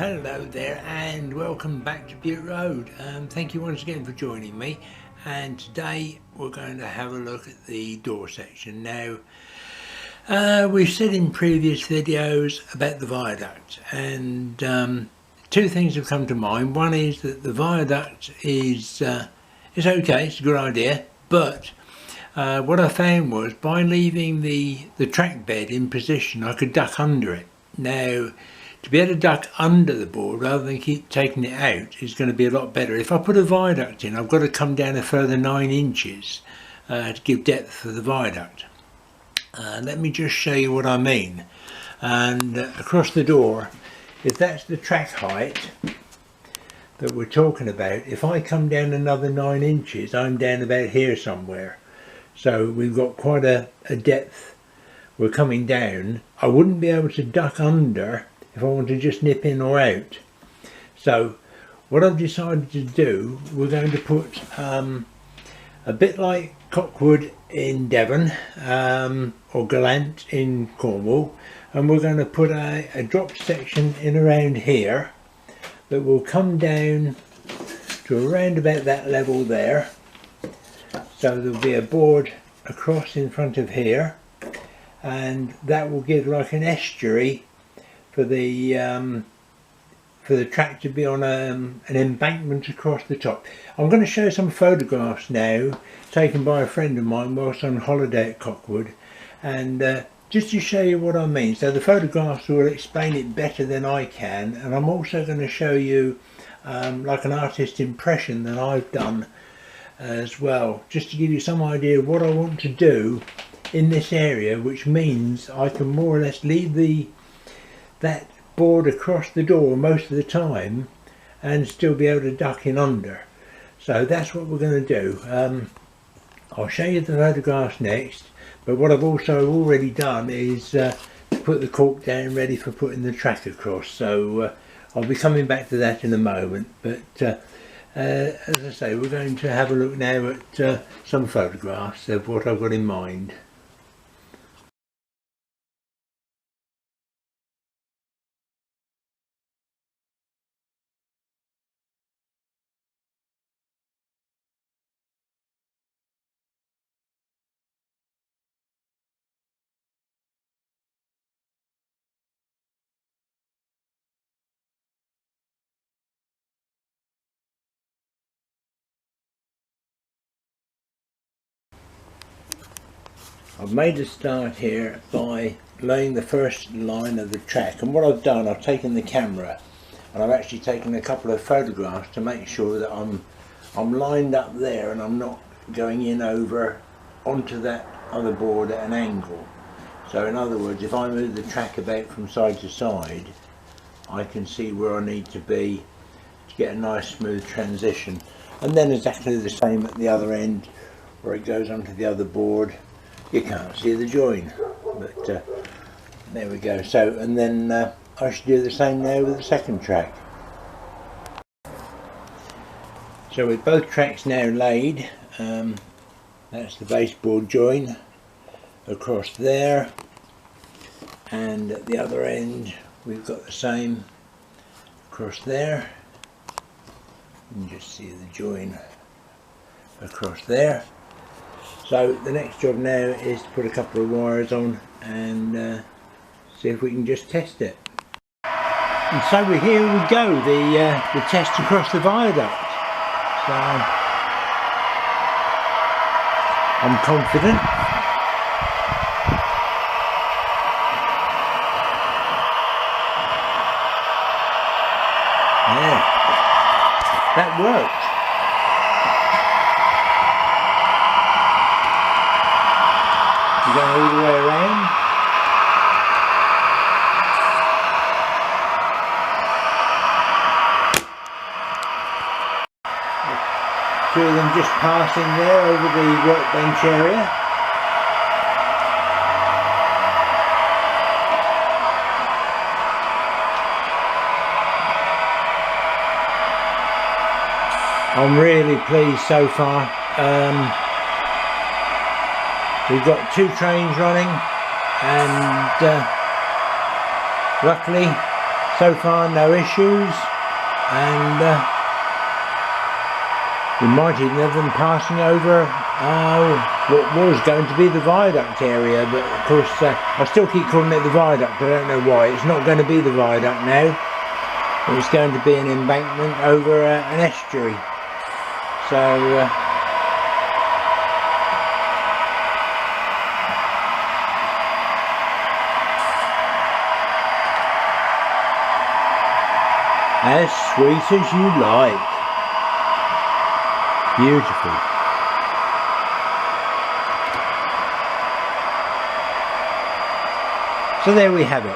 Hello there and welcome back to Bute Road. Thank you once again for joining me, and today we're going to have a look at the door section. Now we've said in previous videos about the viaduct, and two things have come to mind. One is that the viaduct is okay, it's a good idea, but what I found was by leaving the track bed in position I could duck under it. Now to be able to duck under the board rather than keep taking it out is going to be a lot better. If I put a viaduct in, I've got to come down a further 9 inches to give depth for the viaduct. Let me just show you what I mean. And across the door, if that's the track height that we're talking about, if I come down another 9 inches, I'm down about here somewhere. So we've got quite a depth. We're coming down. I wouldn't be able to duck under if I want to just nip in or out. So what I've decided to do, we're going to put a bit like Cockwood in Devon or Gallant in Cornwall, and we're going to put a drop section in around here that will come down to around about that level there. So there'll be a board across in front of here, and that will give like an estuary for the track to be on an embankment across the top. I'm going to show some photographs now taken by a friend of mine whilst on holiday at Cockwood, and just to show you what I mean. So the photographs will explain it better than I can, and I'm also going to show you like an artist impression that I've done as well, just to give you some idea of what I want to do in this area, which means I can more or less leave that board across the door most of the time and still be able to duck in under. So that's what we're going to do. I'll show you the photographs next, but what I've also already done is put the cork down ready for putting the track across. So I'll be coming back to that in a moment, but as I say, we're going to have a look now at some photographs of what I've got in mind. I've made a start here by laying the first line of the track, and what I've done, I've taken the camera and I've actually taken a couple of photographs to make sure that I'm lined up there and I'm not going in over onto that other board at an angle. So in other words, if I move the track about from side to side, I can see where I need to be to get a nice smooth transition. And then exactly the same at the other end where it goes onto the other board. You can't see the join, but there we go. So, and then I should do the same now with the second track. So with both tracks now laid, that's the baseboard join across there, and at the other end we've got the same across there. You can just see the join across there. So the next job now is to put a couple of wires on and see if we can just test it. And so here we go, the test across the viaduct. So I'm confident. Yeah, that worked. We're going all the way around. Two of them just passing there over the workbench area. I'm really pleased so far. We've got 2 trains running, and luckily so far no issues, and we might even have them passing over what was going to be the viaduct area, but of course I still keep calling it the viaduct. I don't know why. It's not going to be the viaduct now. It's going to be an embankment over an estuary. So as sweet as you like. Beautiful. So there we have it.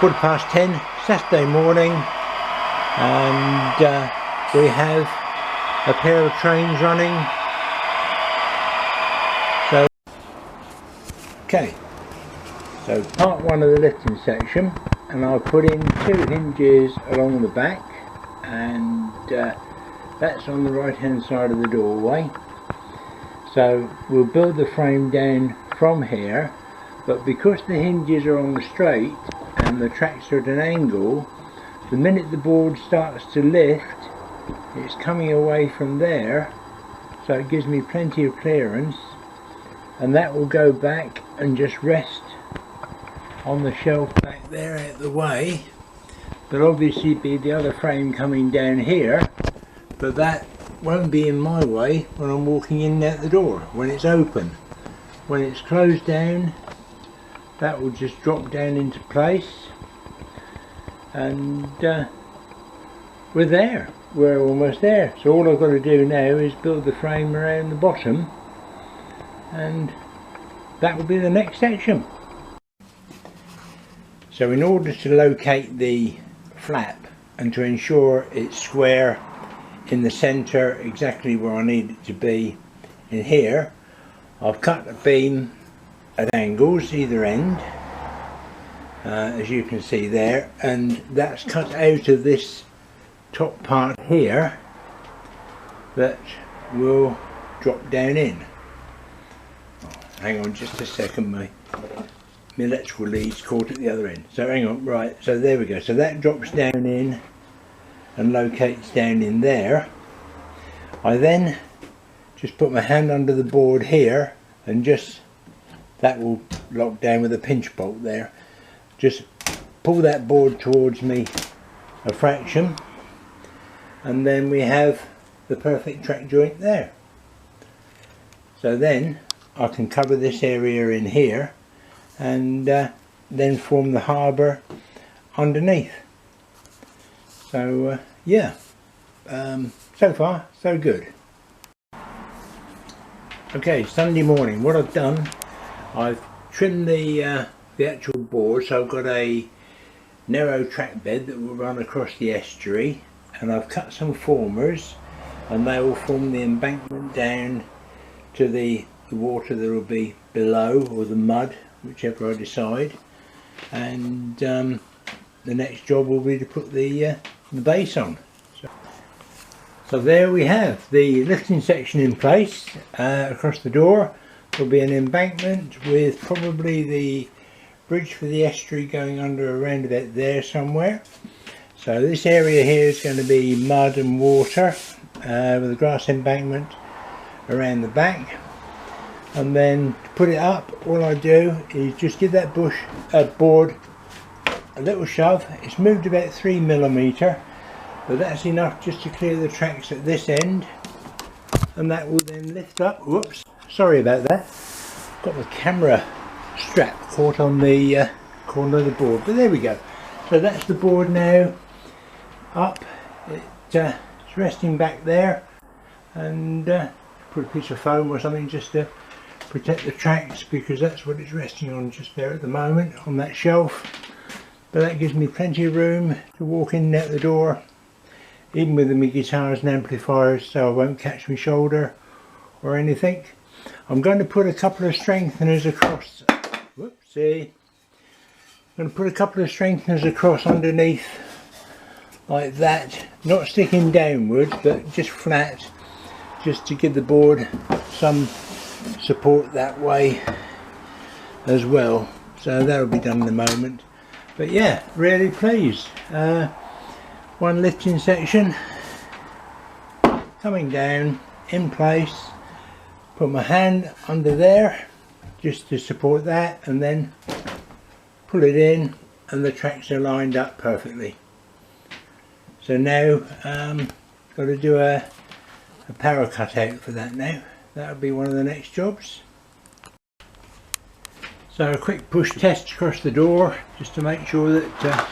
10:15 Saturday morning, and we have a pair of trains running. So okay, so part one of the lifting section, and I've put in 2 hinges along the back, and that's on the right hand side of the doorway. So we'll build the frame down from here, but because the hinges are on the straight and the tracks are at an angle, the minute the board starts to lift, it's coming away from there, so it gives me plenty of clearance, and that will go back and just rest on the shelf back there out the way. There'll obviously be the other frame coming down here, but that won't be in my way when I'm walking in out the door, when it's open. When it's closed down, that will just drop down into place, and we're there. We're almost there. So all I've got to do now is build the frame around the bottom, and that will be the next section. So in order to locate the flap and to ensure it's square in the centre, exactly where I need it to be in here, I've cut a beam at angles either end, as you can see there, and that's cut out of this top part here that will drop down in. Hang on just a second, my electrical lead's caught at the other end. So hang on, right, so there we go. So that drops down in and locates down in there. I then just put my hand under the board here, and just that will lock down with a pinch bolt there. Just pull that board towards me a fraction, and then we have the perfect track joint there. So then I can cover this area in here, and then form the harbour underneath. So yeah, so far so good. Okay, Sunday morning, what I've done, I've trimmed the actual board, so I've got a narrow track bed that will run across the estuary, and I've cut some formers, and they will form the embankment down to the water that will be below, or the mud, whichever I decide. And the next job will be to put the base on. So there we have the lifting section in place. Across the door will be an embankment with probably the bridge for the estuary going under around about there somewhere. So this area here is going to be mud and water, with a grass embankment around the back. And then to put it up, all I do is just give that board a little shove. It's moved about 3mm, but that's enough just to clear the tracks at this end, and that will then lift up. Whoops, sorry about that. Got the camera strap caught on the corner of the board, but there we go. So that's the board now up. It's resting back there, and put a piece of foam or something just to protect the tracks, because that's what it's resting on just there at the moment, on that shelf. But that gives me plenty of room to walk in and out the door, even with my guitars and amplifiers, so I won't catch my shoulder or anything. I'm going to put a couple of strengtheners across. Whoopsie. I'm going to put a couple of strengtheners across underneath like that, not sticking downwards but just flat, just to give the board some support that way as well. So that'll be done in a moment. But yeah, really pleased. One lifting section coming down in place, put my hand under there just to support that, and then pull it in and the tracks are lined up perfectly. So now got to do a power cutout for that now. That'll be one of the next jobs. So a quick push test across the door just to make sure that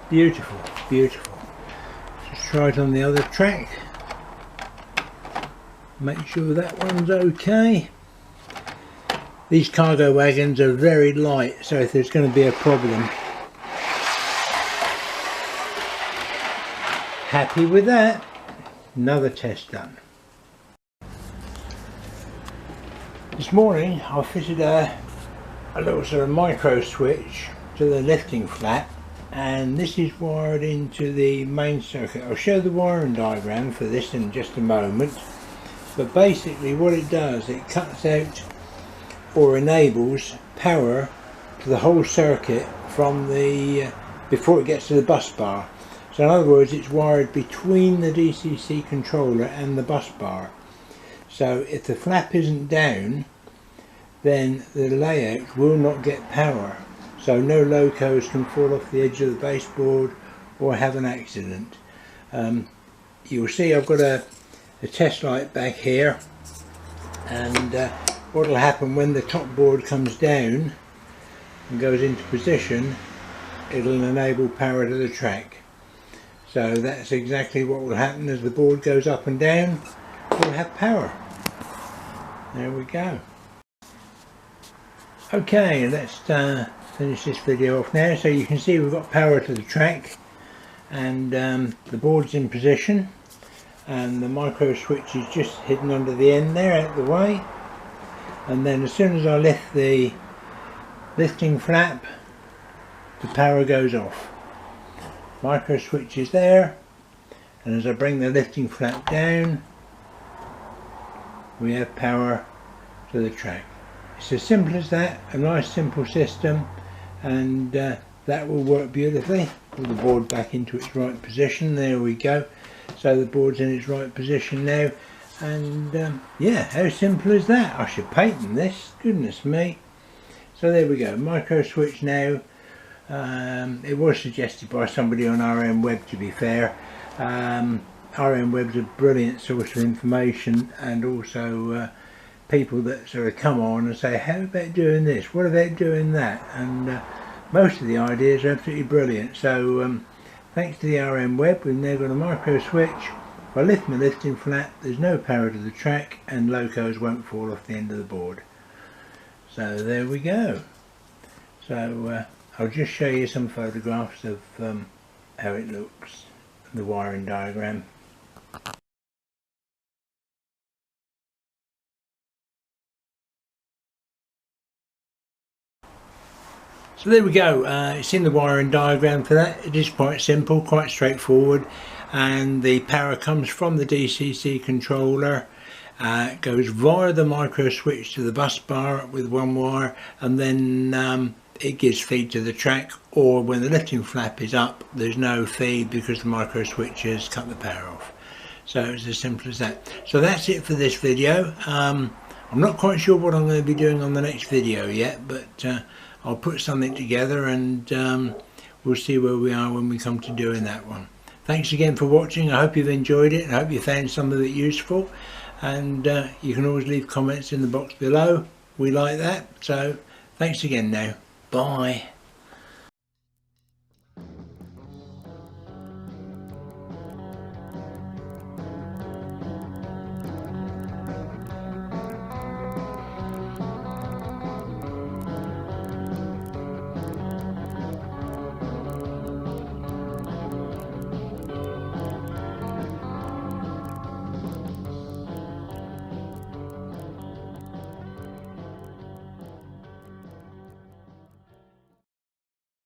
beautiful, beautiful. Just try it on the other track. Make sure that one's okay. These cargo wagons are very light, so if there's going to be a problem. Happy with that. Another test done. This morning I fitted a little sort of micro switch to the lifting flap, and this is wired into the main circuit. I'll show the wiring diagram for this in just a moment, but basically what it does, it cuts out or enables power to the whole circuit from the before it gets to the bus bar. So in other words, it's wired between the DCC controller and the bus bar. So if the flap isn't down, then the layout will not get power. So no locos can fall off the edge of the baseboard or have an accident. You'll see I've got a test light back here, and what will happen when the top board comes down and goes into position, it'll enable power to the track. So that's exactly what will happen. As the board goes up and down, we'll have power. There we go. Okay, let's finish this video off now. So you can see we've got power to the track, and the board's in position, and the micro switch is just hidden under the end there, out of the way. And then as soon as I lift the lifting flap, the power goes off. Micro switch is there, and as I bring the lifting flap down, we have power to the track. It's as simple as that, a nice simple system, and that will work beautifully. Pull the board back into its right position. There we go. So the board's in its right position now, and yeah, how simple is that? I should patent this, goodness me. So there we go, micro switch now. It was suggested by somebody on RM Web, to be fair. RM Web's a brilliant source of information, and also people that sort of come on and say, how about doing this, what about doing that, and most of the ideas are absolutely brilliant. So thanks to the RM Web, we've now got a micro switch. If I lift my lifting flap, there's no power to the track, and locos won't fall off the end of the board. So there we go. So I'll just show you some photographs of how it looks, the wiring diagram. So there we go, it's in the wiring diagram for that. It is quite simple, quite straightforward, and the power comes from the DCC controller. It goes via the micro switch to the bus bar with one wire, and then it gives feed to the track, or when the lifting flap is up, there's no feed because the micro switch has cut the power off. So it's as simple as that. So that's it for this video. I'm not quite sure what I'm going to be doing on the next video yet, but I'll put something together, and we'll see where we are when we come to doing that one. Thanks again for watching. I hope you've enjoyed it. I hope you found some of it useful, and you can always leave comments in the box below. We like that. So thanks again now. Bye.